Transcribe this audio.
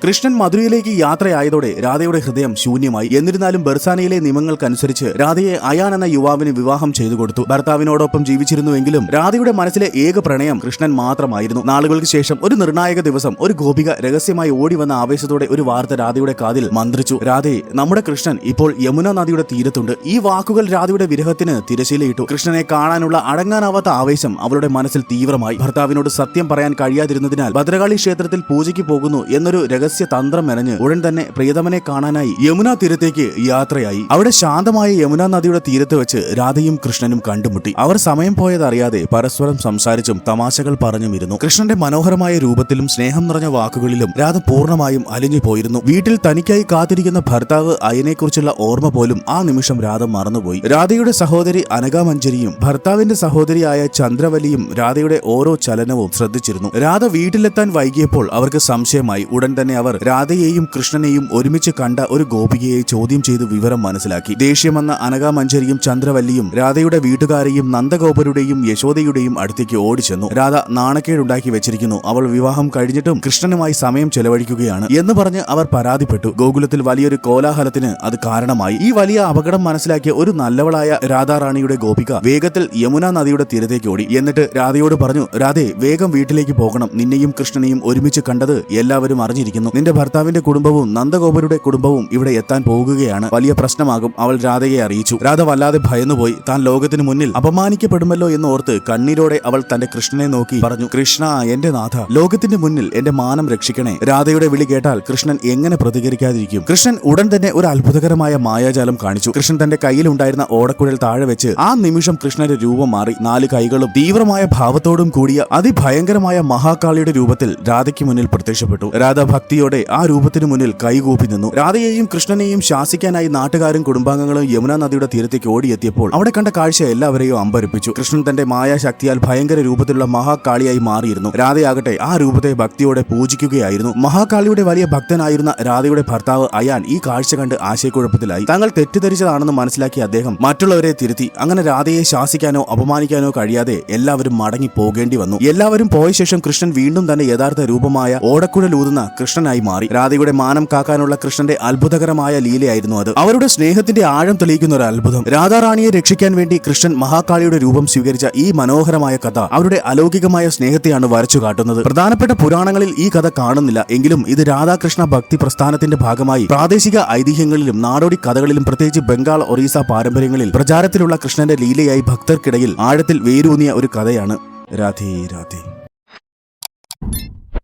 കൃഷ്ണൻ മധുരയിലേക്ക് യാത്രയായതോടെ രാധയുടെ ഹൃദയം ശൂന്യമായി. എന്നിരുന്നാലും ബർസാനയിലെ നിയമങ്ങൾക്കനുസരിച്ച് രാധയെ അയാൻ എന്ന യുവാവിന് വിവാഹം ചെയ്തു കൊടുത്തു. ഭർത്താവിനോടൊപ്പം ജീവിച്ചിരുന്നുവെങ്കിലും രാധയുടെ മനസ്സിലെ ഏക പ്രണയം കൃഷ്ണൻ മാത്രമായിരുന്നു. നാളുകൾക്ക് ശേഷം ഒരു നിർണായക ദിവസം ഒരു ഗോപിക രഹസ്യമായി ഓടി വന്ന ആവേശത്തോടെ ഒരു വാർത്ത രാധയുടെ കാതിൽ മന്ത്രിച്ചു. രാധേ, നമ്മുടെ കൃഷ്ണൻ ഇപ്പോൾ യമുന നദിയുടെ തീരത്തുണ്ട്. ഈ വാക്കുകൾ രാധയുടെ വിരഹത്തിന് തിരശീലയിട്ടു. കൃഷ്ണനെ കാണാനുള്ള അടങ്ങാനാവാത്ത ആവേശം അവളുടെ മനസ്സിൽ തീവ്രമായി. ഭർത്താവിനോട് സത്യം പറയാൻ കഴിയാതിരുന്നതിനാൽ ഭദ്രകാളി ക്ഷേത്രത്തിൽ പൂജയ്ക്ക് പോകുന്നു എന്നൊരു രഹസ്യ തന്ത്രം മെനഞ്ഞ് ഉടൻ തന്നെ പ്രിയതമനെ കാണാനായി യമുന തീരത്തേക്ക് യാത്രയായി. അവിടെ ശാന്തമായ യമുന നദിയുടെ തീരത്ത് വെച്ച് രാധയും കൃഷ്ണനും കണ്ടുമുട്ടി. അവർ സമയം പോയതറിയാതെ പരസ്പരം സംസാരിച്ചും തമാശകൾ പറഞ്ഞുമിരുന്നു. കൃഷ്ണന്റെ മനോഹരമായ രൂപത്തിലും സ്നേഹം നിറഞ്ഞ വാക്കുകളിലും രാധ പൂർണ്ണമായും അലിഞ്ഞു പോയിരുന്നു. വീട്ടിൽ തനിക്കായി കാത്തിരിക്കുന്ന ഭർത്താവ് അയനെക്കുറിച്ചുള്ള ഓർമ്മ പോലും ആ നിമിഷം രാധ മറന്നുപോയി. രാധയുടെ സഹോദരി അനഘാമഞ്ജരിയും ഭർത്താവിന്റെ സഹോദരിയായ ചന്ദ്രവലിയും രാധയുടെ ഓരോ ചലനവും ശ്രദ്ധിച്ചിരുന്നു. രാധ വീട്ടിലെത്താൻ വൈകിയപ്പോൾ അവർക്ക് സംശയമായി. ഉടൻ തന്നെ അവർ രാധയെയും കൃഷ്ണനെയും ഒരുമിച്ച് കണ്ട ഒരു ഗോപികയെ ചോദ്യം ചെയ്ത് വിവരം മനസ്സിലാക്കി. ദേഷ്യമെന്ന അനഘാമഞ്ജരിയും ചന്ദ്രവല്ലിയും രാധയുടെ വീട്ടുകാരെയും നന്ദഗോപരുടെയും യശോദയുടെയും അടുത്തേക്ക് ഓടിച്ചെന്നു. രാധ നാണക്കേടുണ്ടാക്കി വെച്ചിരിക്കുന്നു. അവൾ വിവാഹം കഴിഞ്ഞിട്ടും കൃഷ്ണനുമായി സമയം ചെലവഴിക്കുകയാണ് എന്ന് പറഞ്ഞ് അവർ പരാതിപ്പെട്ടു. ഗോകുലത്തിൽ വലിയൊരു കോലാഹലത്തിന് അത് കാരണമായി. ഈ വലിയ അപകടം മനസ്സിലാക്കിയ ഒരു നല്ലവളായ രാധാറാണിയുടെ ഗോപിക വേഗത്തിൽ യമുന നദിയുടെ തീരത്തേക്ക് ഓടി. എന്നിട്ട് രാധയോട് പറഞ്ഞു, രാധേ, വേഗം വീട്ടിലേക്ക് പോകണം. നിന്നെയും കൃഷ്ണനെയും ഒരുമിച്ച് കണ്ടത് എല്ലാവരും അറിഞ്ഞിരിക്കുന്നു. നിന്റെ ഭർത്താവിന്റെ കുടുംബവും നന്ദഗോപരുടെ കുടുംബവും ഇവിടെ എത്താൻ പോകുകയാണ്. വലിയ പ്രശ്നമാകും. അവൾ രാധയെ അറിയിച്ചു. രാധ വല്ലാതെ ഭയന്നുപോയി. താൻ ലോകത്തിന് മുന്നിൽ അപമാനിക്കപ്പെടുമല്ലോ എന്ന് ഓർത്ത് കണ്ണീരോടെ അവൾ തന്റെ കൃഷ്ണനെ നോക്കി പറഞ്ഞു, കൃഷ്ണ, എന്റെ നാഥ, ലോകത്തിന്റെ മുന്നിൽ എന്റെ മാനം രക്ഷിക്കണേ. രാധയുടെ വിളി കേട്ടാൽ കൃഷ്ണൻ എങ്ങനെ പ്രതികരിക്കാതിരിക്കും? കൃഷ്ണൻ ഉടൻ തന്നെ ഒരു അത്ഭുതകരമായ മായാജാലം കാണിച്ചു. കൃഷ്ണൻ തന്റെ കയ്യിലുണ്ടായിരുന്ന ഓടക്കുഴൽ താഴെ വെച്ച് ആ നിമിഷം കൃഷ്ണന്റെ രൂപം മാറി. 4 കൈകളും തീവ്രമായ ഭാവത്തോടും കൂടിയ അതിഭയങ്കരമായ മഹാകാളിയുടെ രൂപത്തിൽ രാധയ്ക്ക് മുന്നിൽ പ്രത്യക്ഷപ്പെട്ടു. രാധ ഭക്തിയോടെ ആ രൂപത്തിനു മുന്നിൽ കൈകൂപ്പി നിന്നു. രാധയെയും കൃഷ്ണനെയും ശാസിക്കാനായി നാട്ടുകാരും കുടുംബാംഗങ്ങളും യമുന നദിയുടെ തീരത്തേക്ക് ഓടിയെത്തിയപ്പോൾ അവിടെ കണ്ട കാഴ്ച എല്ലാവരെയും അമ്പരപ്പിച്ചു. കൃഷ്ണൻ തന്റെ മായാശക്തിയാൽ ഭയങ്കര രൂപത്തിലുള്ള മഹാകാളിയായി മാറിയിരുന്നു. രാധയാകട്ടെ ആ രൂപത്തെ ഭക്തിയോടെ പൂജിക്കുകയായിരുന്നു. മഹാകാളിയുടെ വലിയ ഭക്തനായിരുന്ന രാധയുടെ ഭർത്താവ് അയാൻ ഈ കാഴ്ച കണ്ട് ആശയക്കുഴപ്പത്തിലായി. തങ്ങൾ തെറ്റിദ്ധരിച്ചതാണെന്ന് മനസ്സിലാക്കിയ അദ്ദേഹം മറ്റുള്ളവരെ തിരുത്തി. അങ്ങനെ രാധയെ ശാസിക്കാനോ അപമാനിക്കാനോ കഴിയാതെ എല്ലാവരും മടങ്ങി പോകേണ്ടി വന്നു. എല്ലാവരും പോയ ശേഷം കൃഷ്ണൻ വീണ്ടും തന്റെ യഥാർത്ഥ രൂപമായ ഓടക്കുഴലൂതുന്ന കൃഷ്ണനായി മാറി. രാധയുടെ മാനം കാക്കാനുള്ള കൃഷ്ണന്റെ അത്ഭുതകരമായ ലീലയായിരുന്നു അത്. അവരുടെ സ്നേഹത്തിന്റെ ആഴം തെളിയിക്കുന്ന ഒരു അത്ഭുതം. രാധാറാണിയെ രക്ഷിക്കാൻ വേണ്ടി കൃഷ്ണൻ മഹാകാളിയുടെ രൂപം സ്വീകരിച്ച ഈ മനോഹരമായ കഥ അവരുടെ അലൗകികമായ സ്നേഹത്തെയാണ് വരച്ചു കാട്ടുന്നത്. പ്രധാനപ്പെട്ട പുരാണങ്ങളിൽ ഈ കഥ കാണുന്നില്ല എങ്കിലും ഇത് രാധാകൃഷ്ണ ഭക്തി പ്രസ്ഥാനത്തിന്റെ ഭാഗമായി പ്രാദേശിക ഐതിഹ്യങ്ങളിലും നാടോടി കഥകളിലും പ്രത്യേകിച്ച് ബംഗാൾ, ഒറീസ പാരമ്പര്യങ്ങളിൽ പ്രചാരത്തിലുള്ള കൃഷ്ണന്റെ ലീലയായി ഭക്തർക്കിടയിൽ ആഴത്തിൽ വേരൂന്നിയ ഒരു കഥയാണ്. രാധേ രാധേ.